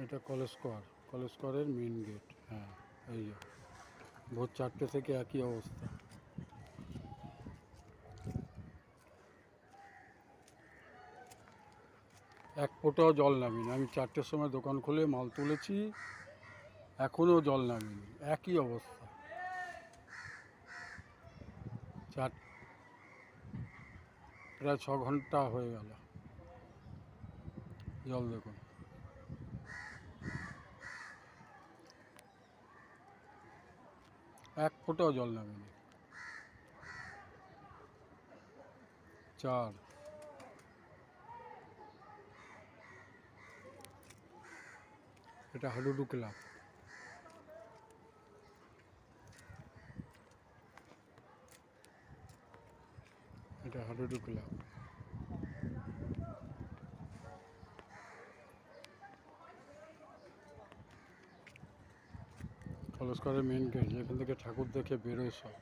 এটা কলেজ স্কোয়ারের main gate. হ্যাঁ, এই যে ভোর 4টে থেকে একই অবস্থা। এক ফোঁটাও জল নামিনি। আমি 4টের সময় দোকান খুলে মাল তুলেছি, এখনও জল নামিনি, একই অবস্থা। প্রায় 6 ঘন্টা হয়ে গেল। জল দেখুন, এক ফোঁটাও জল নামেনি। 4 এটা হাডুডু ক্লাব। এটা হাডুডু ক্লাব। কলেজ স্কোয়ারের মেন গেট, যেখান থেকে ঠাকুর দেখে বেরোয় সব।